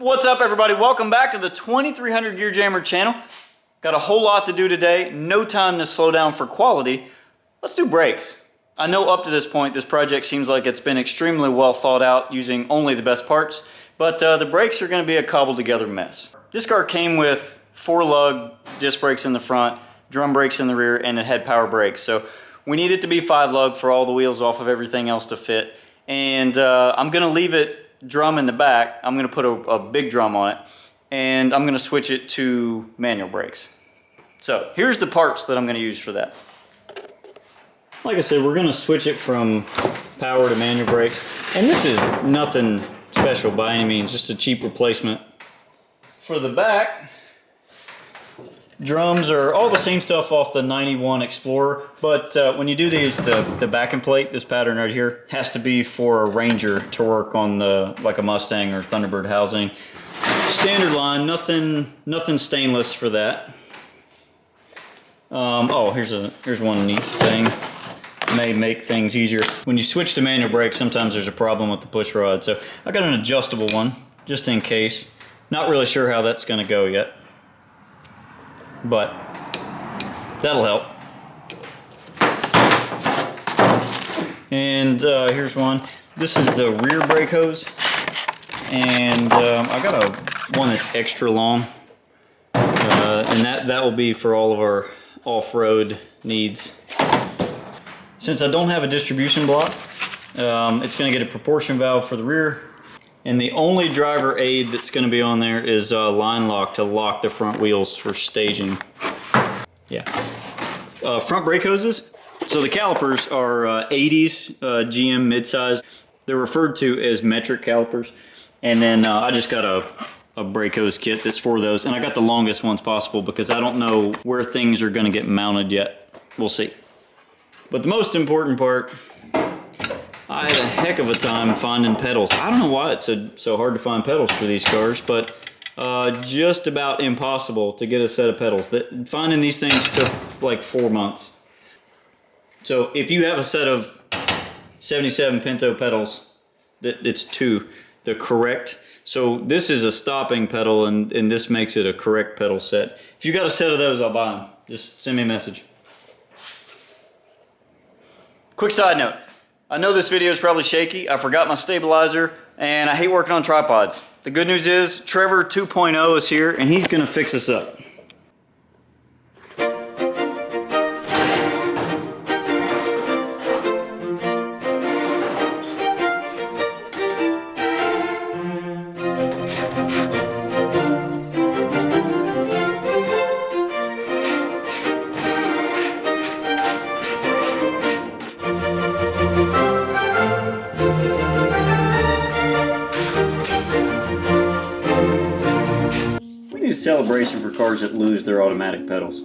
What's up, everybody? Welcome back to the 2300 Gear Jammer channel. Got a whole lot to do today. No time to slow down for quality. Let's do brakes. I know up to this point this project seems like it's been extremely well thought out using only the best parts, but the brakes are going to be a cobbled together mess. This car came with 4-lug disc brakes in the front, drum brakes in the rear, and it had power brakes. So we need it to be 5-lug for all the wheels off of everything else to fit. And I'm going to leave it drum in the back. I'm going to put a big drum on it, and I'm going to switch it to manual brakes. So here's the parts that I'm going to use for that. Like I said, we're going to switch it from power to manual brakes, and this is nothing special by any means, just a cheap replacement. For the back, drums are all the same stuff off the 91 Explorer, but when you do these, the backing plate, this pattern right here, has to be for a Ranger to work on like a Mustang or Thunderbird housing. Standard line, nothing stainless for that. Oh, here's one neat thing. May make things easier. When you switch to manual brakes, sometimes there's a problem with the push rod, so I got an adjustable one just in case. Not really sure how that's going to go yet, but that'll help. And here's one. This is the rear brake hose, and I got one that's extra long, and that will be for all of our off-road needs. Since I don't have a distribution block, it's going to get a proportion valve for the rear, and the only driver aid that's going to be on there is line lock to lock the front wheels for staging. Yeah. Front brake hoses. So the calipers are 80s GM mid-size. They're referred to as metric calipers. And then I just got a brake hose kit that's for those. And I got the longest ones possible because I don't know where things are going to get mounted yet. We'll see. But the most important part, I had a heck of a time finding pedals. I don't know why it's so hard to find pedals for these cars, but just about impossible to get a set of pedals. Finding these things took like 4 months. So if you have a set of 77 Pinto pedals, it's 2, the correct. So this is a stopping pedal, and this makes it a correct pedal set. If you got a set of those, I'll buy them. Just send me a message. Quick side note. I know this video is probably shaky. I forgot my stabilizer, and I hate working on tripods. The good news is Trevor 2.0 is here, and he's going to fix us up. Celebration for cars that lose their automatic pedals.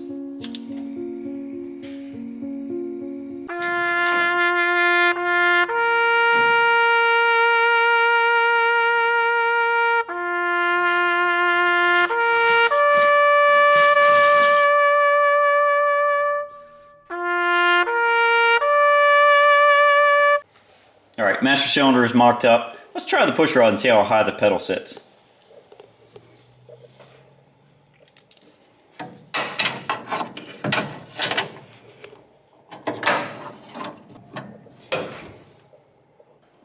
Alright, master cylinder is mocked up. Let's try the push rod and see how high the pedal sits.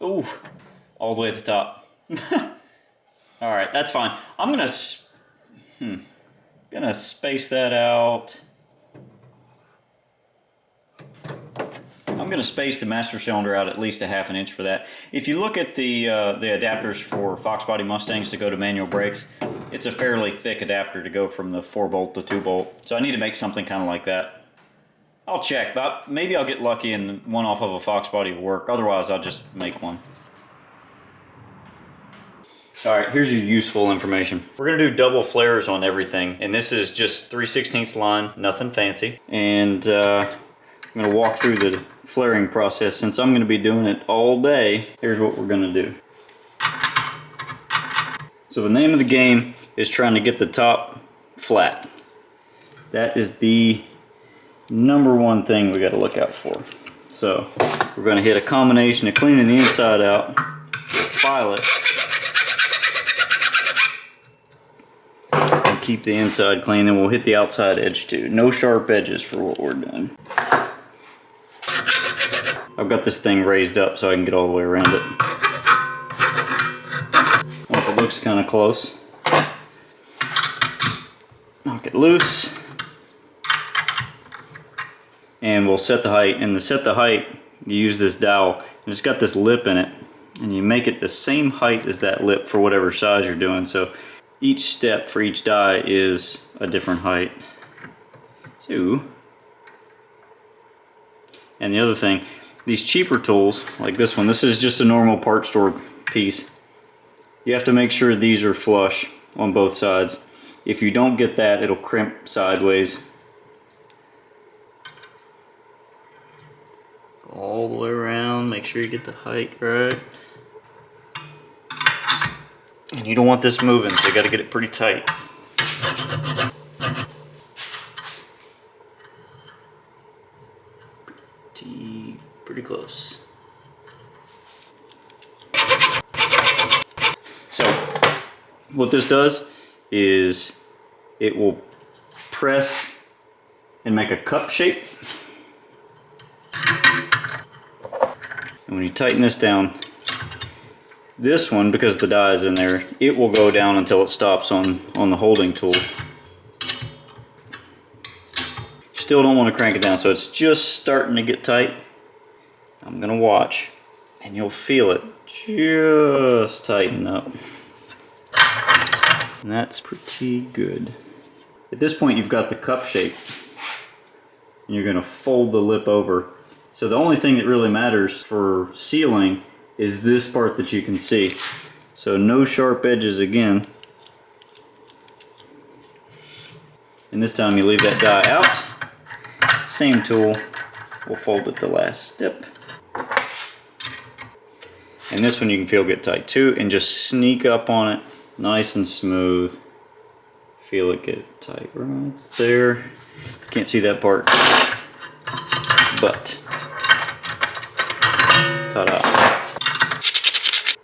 Ooh, all the way at the top. All right, that's fine. I'm gonna space that out. I'm gonna space the master cylinder out at least a ½ inch for that. If you look at the adapters for Fox body Mustangs to go to manual brakes, it's a fairly thick adapter to go from the 4-bolt to 2-bolt. So I need to make something kind of like that. I'll check, but maybe I'll get lucky and one off of a Fox body will work. Otherwise, I'll just make one. Alright, here's your useful information. We're going to do double flares on everything, and this is just 3/16 line, nothing fancy. And I'm going to walk through the flaring process. Since I'm going to be doing it all day, here's what we're going to do. So the name of the game is trying to get the top flat. That is the #1 thing we got to look out for. So we're going to hit a combination of cleaning the inside out, file it, keep the inside clean, then we'll hit the outside edge too. No sharp edges for what we're doing. I've got this thing raised up so I can get all the way around it. Once it looks kind of close, knock it loose. And we'll set the height. And to set the height, you use this dowel. And it's got this lip in it. And you make it the same height as that lip for whatever size you're doing. So each step for each die is a different height. So, and the other thing, these cheaper tools, like this one, this is just a normal part store piece. You have to make sure these are flush on both sides. If you don't get that, it'll crimp sideways. All the way around, make sure you get the height right. And you don't want this moving, so you got to get it pretty tight. Pretty close. So, what this does is it will press and make a cup shape. And when you tighten this down, this one, because the die is in there, it will go down until it stops on the holding tool. Still don't want to crank it down, so it's just starting to get tight. I'm gonna watch, and you'll feel it just tighten up. And that's pretty good. At this point, you've got the cup shape, and you're gonna fold the lip over. So the only thing that really matters for sealing is this part that you can see. So no sharp edges again. And this time you leave that die out. Same tool, we'll fold it the last step. And this one you can feel get tight too, and just sneak up on it nice and smooth. Feel it get tight right there. Can't see that part, but ta-da.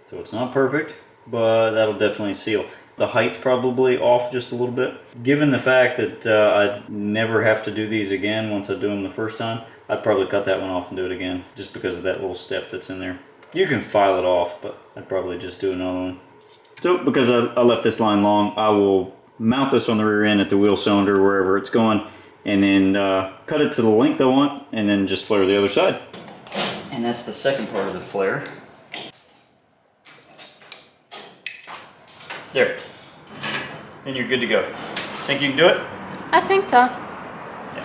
So it's not perfect, but that'll definitely seal. The height's probably off just a little bit. Given the fact that I'd never have to do these again once I do them the first time, I'd probably cut that one off and do it again, just because of that little step that's in there. You can file it off, but I'd probably just do another one. So, because I left this line long, I will mount this on the rear end at the wheel cylinder, wherever it's going, and then cut it to the length I want, and then just flare the other side. And that's the second part of the flare. There. And you're good to go. Think you can do it? I think so. Yeah.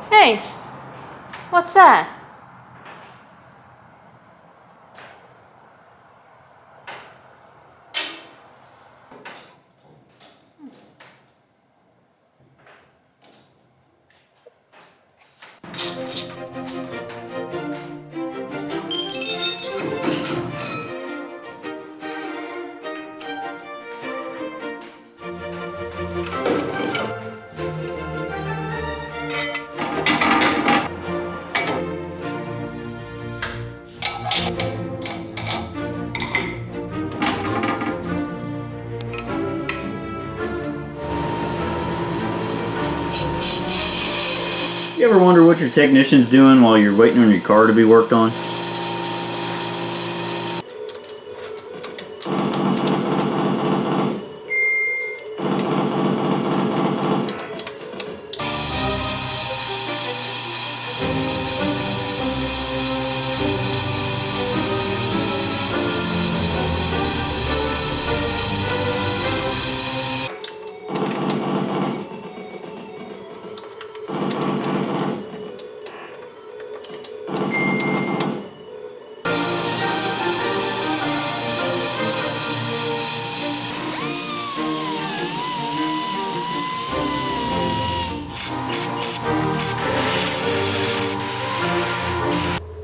Hey, what's that? You ever wonder what your technician's doing while you're waiting on your car to be worked on?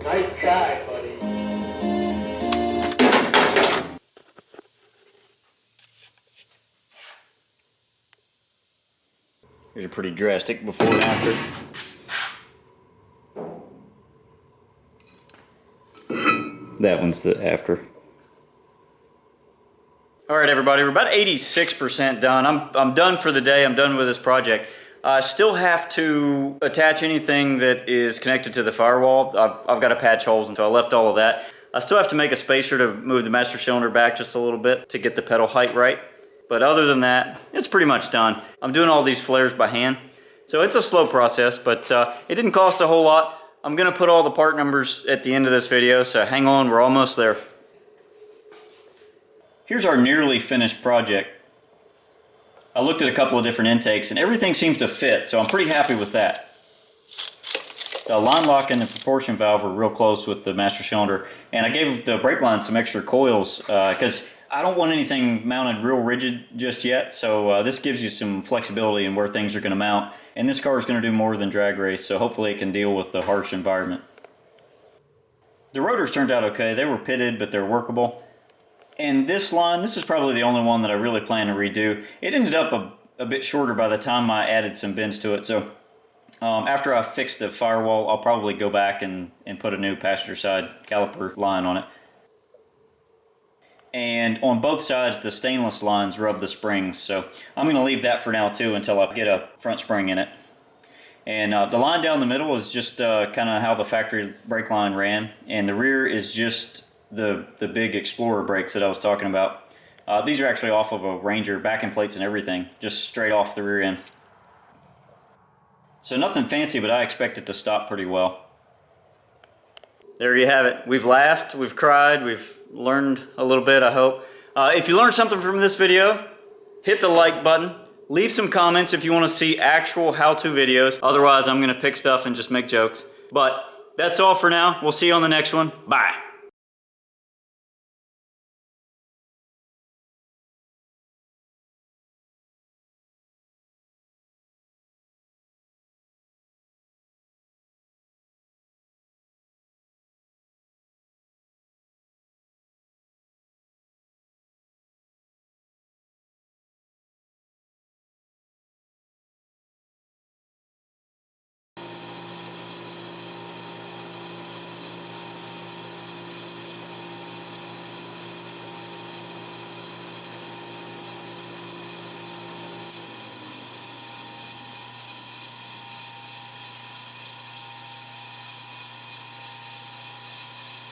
Nice try, buddy. Here's a pretty drastic before and after. That one's the after. All right, everybody, we're about 86% done. I'm done for the day. I'm done with this project. I still have to attach anything that is connected to the firewall. I've got to patch holes, and so I left all of that. I still have to make a spacer to move the master cylinder back just a little bit to get the pedal height right. But other than that, it's pretty much done. I'm doing all these flares by hand. So it's a slow process, but it didn't cost a whole lot. I'm gonna put all the part numbers at the end of this video, so hang on, we're almost there. Here's our nearly finished project. I looked at a couple of different intakes and everything seems to fit, so I'm pretty happy with that. The line lock and the proportion valve are real close with the master cylinder, and I gave the brake line some extra coils because I don't want anything mounted real rigid just yet, so this gives you some flexibility in where things are going to mount, and this car is going to do more than drag race, so hopefully it can deal with the harsh environment. The rotors turned out okay. They were pitted, but they're workable. And this line, this is probably the only one that I really plan to redo. It ended up a bit shorter by the time I added some bends to it, so after I fix the firewall, I'll probably go back and put a new passenger side caliper line on it. And on both sides, the stainless lines rub the springs, so I'm going to leave that for now too until I get a front spring in it. And the line down the middle is just kind of how the factory brake line ran, and the rear is just the big Explorer brakes that I was talking about. These are actually off of a Ranger, backing plates and everything, just straight off the rear end. So nothing fancy, but I expect it to stop pretty well. There you have it. We've laughed, we've cried, we've learned a little bit, I hope. If you learned something from this video, hit the like button. Leave some comments if you want to see actual how-to videos. Otherwise, I'm going to pick stuff and just make jokes. But that's all for now. We'll see you on the next one. Bye.